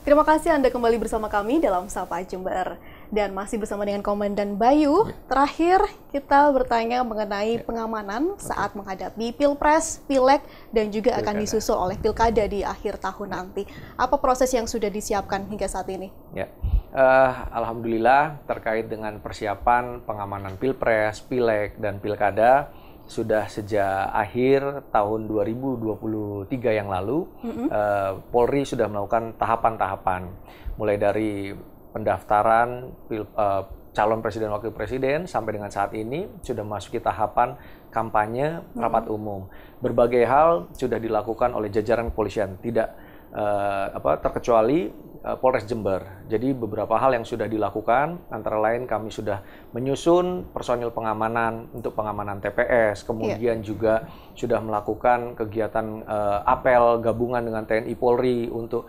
Terima kasih Anda kembali bersama kami dalam Sapa Jember. Dan masih bersama dengan Komandan Bayu. Terakhir, kita bertanya mengenai pengamanan saat menghadapi Pilpres, Pileg, dan juga akan disusul oleh Pilkada di akhir tahun nanti. Apa proses yang sudah disiapkan hingga saat ini? Ya, Alhamdulillah terkait dengan persiapan pengamanan Pilpres, Pileg, dan Pilkada, sudah sejak akhir tahun 2023 yang lalu, Polri sudah melakukan tahapan-tahapan, mulai dari pendaftaran calon presiden wakil presiden sampai dengan saat ini sudah memasuki tahapan kampanye rapat umum. Berbagai hal sudah dilakukan oleh jajaran kepolisian, tidak terkecuali Polres Jember. Jadi beberapa hal yang sudah dilakukan, antara lain kami sudah menyusun personil pengamanan untuk pengamanan TPS, kemudian juga sudah melakukan kegiatan apel gabungan dengan TNI Polri untuk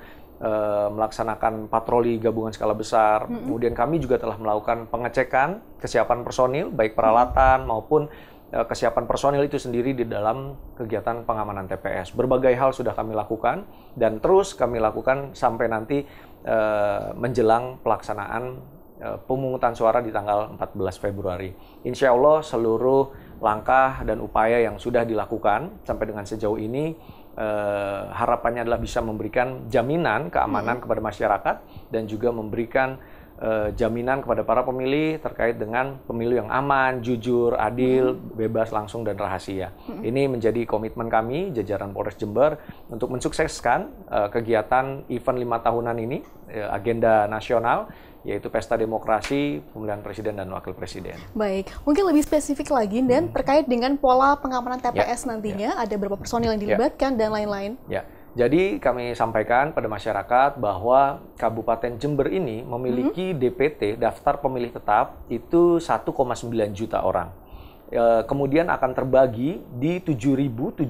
melaksanakan patroli gabungan skala besar. Kemudian kami juga telah melakukan pengecekan kesiapan personil, baik peralatan maupun kesiapan personil itu sendiri di dalam kegiatan pengamanan TPS. Berbagai hal sudah kami lakukan dan terus kami lakukan sampai nanti menjelang pelaksanaan pemungutan suara di tanggal 14 Februari. Insya Allah seluruh langkah dan upaya yang sudah dilakukan sampai dengan sejauh ini harapannya adalah bisa memberikan jaminan keamanan kepada masyarakat dan juga memberikan jaminan kepada para pemilih terkait dengan pemilu yang aman, jujur, adil, bebas, langsung, dan rahasia. Ini menjadi komitmen kami, jajaran Polres Jember, untuk mensukseskan kegiatan event 5 tahunan ini, agenda nasional, yaitu Pesta Demokrasi, Pemilihan Presiden dan Wakil Presiden. Baik, mungkin lebih spesifik lagi, dan terkait dengan pola pengamanan TPS nantinya, ada berapa personil yang dilibatkan, dan lain-lain. Ya. Jadi kami sampaikan pada masyarakat bahwa Kabupaten Jember ini memiliki DPT, daftar pemilih tetap, itu 1,9 juta orang. Kemudian akan terbagi di 7.706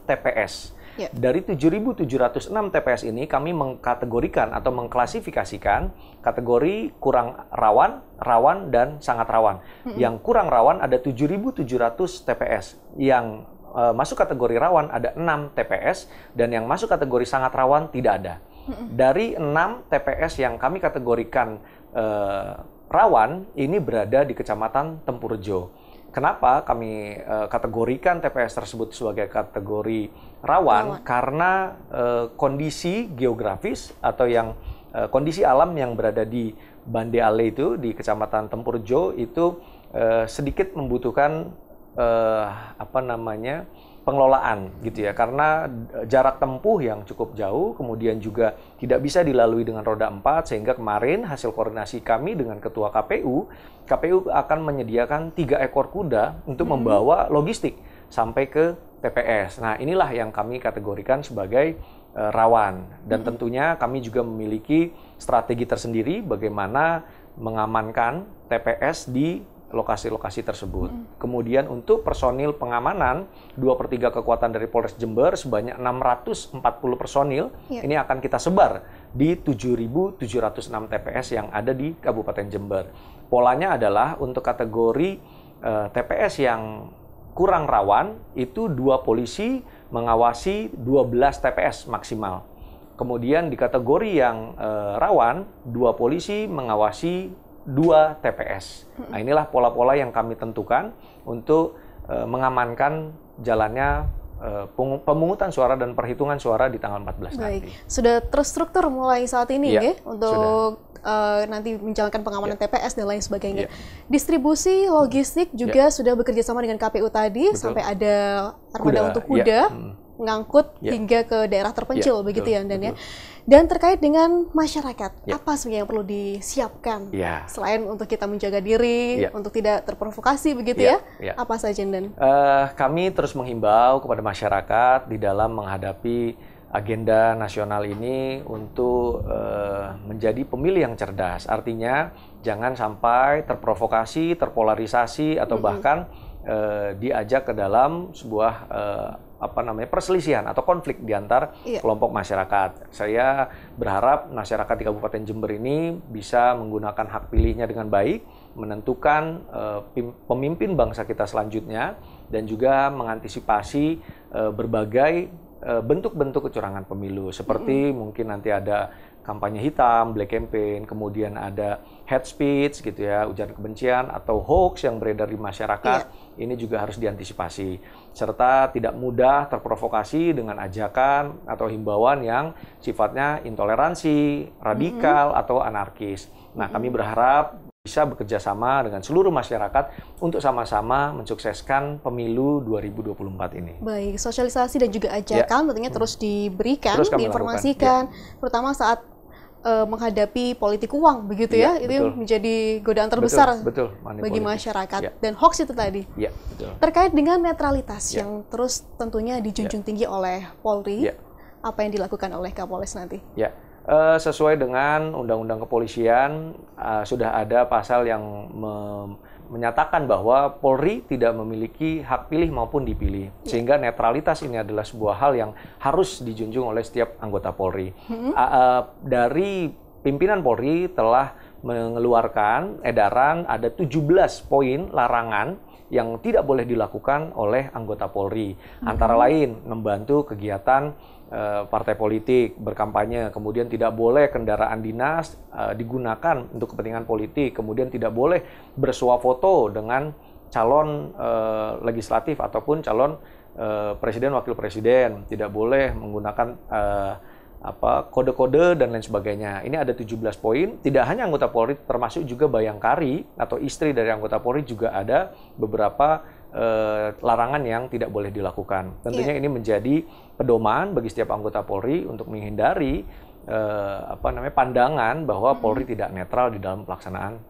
TPS. Dari 7.706 TPS ini kami mengkategorikan atau mengklasifikasikan kategori kurang rawan, rawan, dan sangat rawan. Yang kurang rawan ada 7.700 TPS. Yang masuk kategori rawan ada 6 TPS, dan yang masuk kategori sangat rawan tidak ada. Dari 6 TPS yang kami kategorikan rawan, ini berada di Kecamatan Tempurjo. Kenapa kami kategorikan TPS tersebut sebagai kategori rawan? Karena kondisi geografis atau yang kondisi alam yang berada di Bande Ale itu, di Kecamatan Tempurjo, itu sedikit membutuhkan pengelolaan gitu ya, karena jarak tempuh yang cukup jauh, kemudian juga tidak bisa dilalui dengan roda 4, sehingga kemarin hasil koordinasi kami dengan Ketua KPU akan menyediakan 3 ekor kuda untuk membawa logistik sampai ke TPS. Nah, inilah yang kami kategorikan sebagai rawan, dan tentunya kami juga memiliki strategi tersendiri bagaimana mengamankan TPS di lokasi-lokasi tersebut. Kemudian untuk personil pengamanan, 2/3 kekuatan dari Polres Jember sebanyak 640 personil, ini akan kita sebar di 7.706 TPS yang ada di Kabupaten Jember. Polanya adalah untuk kategori TPS yang kurang rawan, itu 2 polisi mengawasi 12 TPS maksimal. Kemudian di kategori yang rawan, 2 polisi mengawasi 2 TPS. Nah, inilah pola-pola yang kami tentukan untuk mengamankan jalannya pemungutan suara dan perhitungan suara di tanggal 14 nanti. Sudah terstruktur mulai saat ini untuk nanti menjalankan pengamanan TPS dan lain sebagainya. Distribusi logistik juga sudah bekerja sama dengan KPU tadi. Betul. Sampai ada armada untuk kuda, mengangkut hingga ke daerah terpencil, begitu ya, Dan ya. Dan terkait dengan masyarakat, apa sebenarnya yang perlu disiapkan selain untuk kita menjaga diri, untuk tidak terprovokasi, begitu ya? Apa saja, Dan? Kami terus menghimbau kepada masyarakat di dalam menghadapi agenda nasional ini untuk menjadi pemilih yang cerdas. Artinya jangan sampai terprovokasi, terpolarisasi, atau bahkan diajak ke dalam sebuah perselisihan atau konflik di antar kelompok masyarakat. Saya berharap masyarakat di Kabupaten Jember ini bisa menggunakan hak pilihnya dengan baik, menentukan pemimpin bangsa kita selanjutnya, dan juga mengantisipasi berbagai bentuk-bentuk kecurangan pemilu, seperti mungkin nanti ada kampanye hitam, black campaign, kemudian ada hate speech gitu ya, ujaran kebencian atau hoax yang beredar di masyarakat, ini juga harus diantisipasi. Serta tidak mudah terprovokasi dengan ajakan atau himbauan yang sifatnya intoleransi, radikal, atau anarkis. Nah, kami berharap bisa bekerja sama dengan seluruh masyarakat untuk sama-sama mensukseskan pemilu 2024 ini. Baik, sosialisasi dan juga ajakan tentunya terus diberikan, terus diinformasikan, terutama saat menghadapi politik uang, begitu ya, itu yang menjadi godaan terbesar bagi masyarakat. Dan hoax itu tadi. Terkait dengan netralitas yang terus tentunya dijunjung tinggi oleh Polri, apa yang dilakukan oleh Kapolres nanti? Sesuai dengan Undang-Undang Kepolisian, sudah ada pasal yang menyatakan bahwa Polri tidak memiliki hak pilih maupun dipilih. Sehingga netralitas ini adalah sebuah hal yang harus dijunjung oleh setiap anggota Polri. Dari pimpinan Polri telah mengeluarkan edaran ada 17 poin larangan yang tidak boleh dilakukan oleh anggota Polri. Antara lain membantu kegiatan partai politik, berkampanye, kemudian tidak boleh kendaraan dinas digunakan untuk kepentingan politik, kemudian tidak boleh bersuah foto dengan calon legislatif ataupun calon presiden, wakil presiden, tidak boleh menggunakan kode-kode dan lain sebagainya. Ini ada 17 poin, tidak hanya anggota Polri, termasuk juga bayangkari atau istri dari anggota Polri juga ada beberapa larangan yang tidak boleh dilakukan. Tentunya ini menjadi pedoman bagi setiap anggota Polri untuk menghindari pandangan bahwa Polri tidak netral di dalam pelaksanaan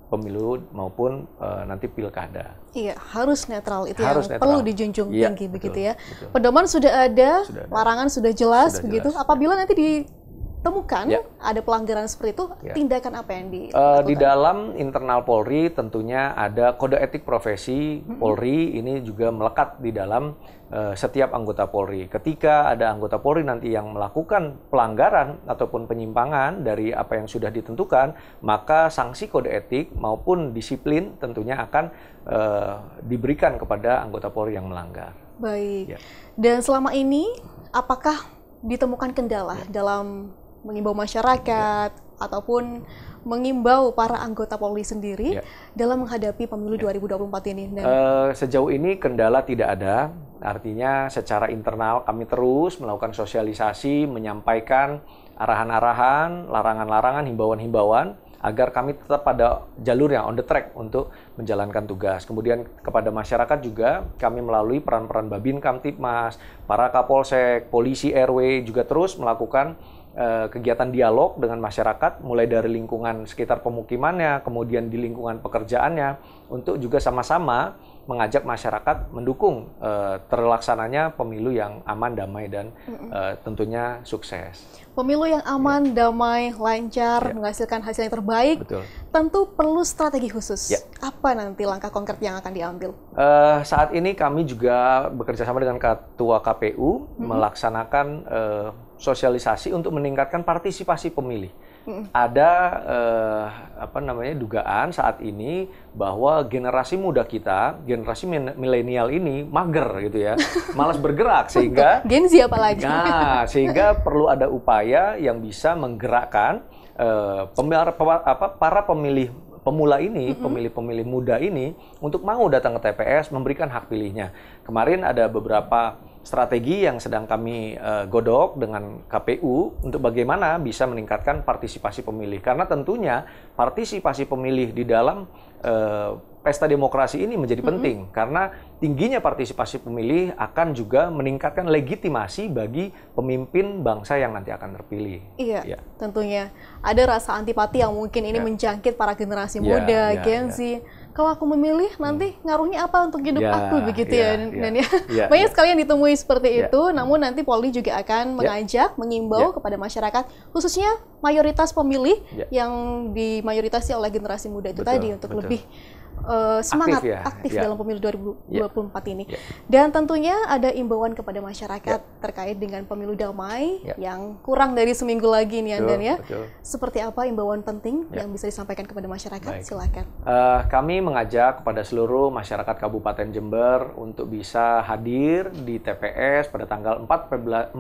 pemilu maupun nanti pilkada. Iya, harus netral, itu harus yang perlu dijunjung tinggi, begitu ya. Pedoman sudah ada, larangan sudah jelas, begitu. Apabila nanti ditemukan ada pelanggaran seperti itu, tindakan apa yang dilakukan? Di dalam internal Polri tentunya ada kode etik profesi Polri, ini juga melekat di dalam setiap anggota Polri. Ketika ada anggota Polri nanti yang melakukan pelanggaran ataupun penyimpangan dari apa yang sudah ditentukan, maka sanksi kode etik maupun disiplin tentunya akan diberikan kepada anggota Polri yang melanggar. Baik. Dan selama ini apakah ditemukan kendala dalam mengimbau masyarakat ataupun mengimbau para anggota Polri sendiri dalam menghadapi pemilu 2024 ini? Sejauh ini kendala tidak ada, artinya secara internal kami terus melakukan sosialisasi, menyampaikan arahan-arahan, larangan-larangan, himbauan-himbauan, agar kami tetap pada jalur yang on the track untuk menjalankan tugas. Kemudian kepada masyarakat juga kami melalui peran-peran Babin Kamtibmas, para Kapolsek, polisi RW juga terus melakukan kegiatan dialog dengan masyarakat, mulai dari lingkungan sekitar pemukimannya, kemudian di lingkungan pekerjaannya, untuk juga sama-sama mengajak masyarakat mendukung terlaksananya pemilu yang aman, damai, dan tentunya sukses. Pemilu yang aman, damai, lancar, menghasilkan hasil yang terbaik, tentu perlu strategi khusus. Apa nanti langkah konkret yang akan diambil? Saat ini kami juga bekerja sama dengan Ketua KPU melaksanakan sosialisasi untuk meningkatkan partisipasi pemilih. Ada dugaan saat ini bahwa generasi muda kita, generasi milenial ini mager gitu ya, malas bergerak, sehingga Gen Z apalagi. Nah, sehingga perlu ada upaya yang bisa menggerakkan para pemilih pemula ini, pemilih-pemilih muda ini untuk mau datang ke TPS, memberikan hak pilihnya. Kemarin ada beberapa strategi yang sedang kami godok dengan KPU untuk bagaimana bisa meningkatkan partisipasi pemilih. Karena tentunya partisipasi pemilih di dalam pesta demokrasi ini menjadi penting. Karena tingginya partisipasi pemilih akan juga meningkatkan legitimasi bagi pemimpin bangsa yang nanti akan terpilih. Iya, tentunya. Ada rasa antipati yang mungkin ini menjangkit para generasi muda, Gen Z. Kalau aku memilih, nanti ngaruhnya apa untuk hidup aku, begitu ya. Banyak sekali yang ditemui seperti itu, namun nanti Polri juga akan mengajak, mengimbau kepada masyarakat, khususnya mayoritas pemilih yang dimayoritasi oleh generasi muda itu tadi, untuk lebih semangat aktif ya. dalam pemilu 2024 ini. Dan tentunya ada imbauan kepada masyarakat terkait dengan pemilu damai yang kurang dari seminggu lagi nih Andan ya. Seperti apa imbauan penting yang bisa disampaikan kepada masyarakat? Silakan. Kami mengajak kepada seluruh masyarakat Kabupaten Jember untuk bisa hadir di TPS pada tanggal 14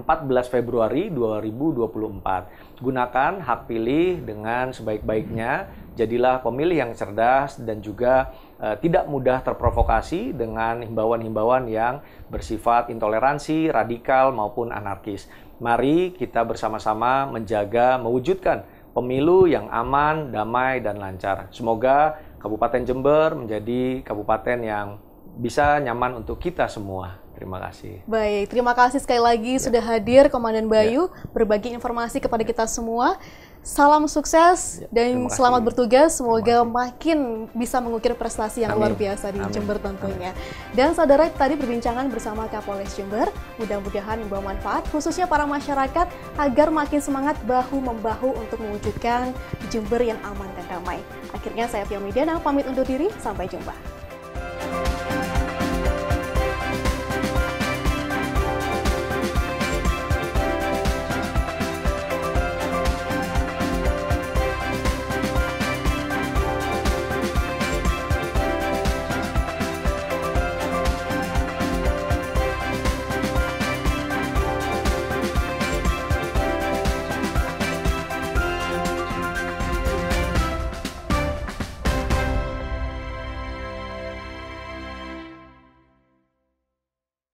Februari 2024. Gunakan hak pilih dengan sebaik-baiknya. Jadilah pemilih yang cerdas dan juga tidak mudah terprovokasi dengan himbauan-himbauan yang bersifat intoleransi, radikal maupun anarkis. Mari kita bersama-sama menjaga, mewujudkan pemilu yang aman, damai, dan lancar. Semoga Kabupaten Jember menjadi kabupaten yang bisa nyaman untuk kita semua. Terima kasih. Baik, terima kasih sekali lagi sudah hadir Komandan Bayu, berbagi informasi kepada kita semua. Salam sukses dan selamat bertugas. Semoga makin bisa mengukir prestasi yang luar biasa di Jember tentunya. Dan saudara, tadi perbincangan bersama Kapolres Jember. Mudah-mudahan membawa manfaat khususnya para masyarakat agar makin semangat bahu-membahu untuk mewujudkan Jember yang aman dan damai. Akhirnya saya Fia Midiana pamit undur diri, sampai jumpa.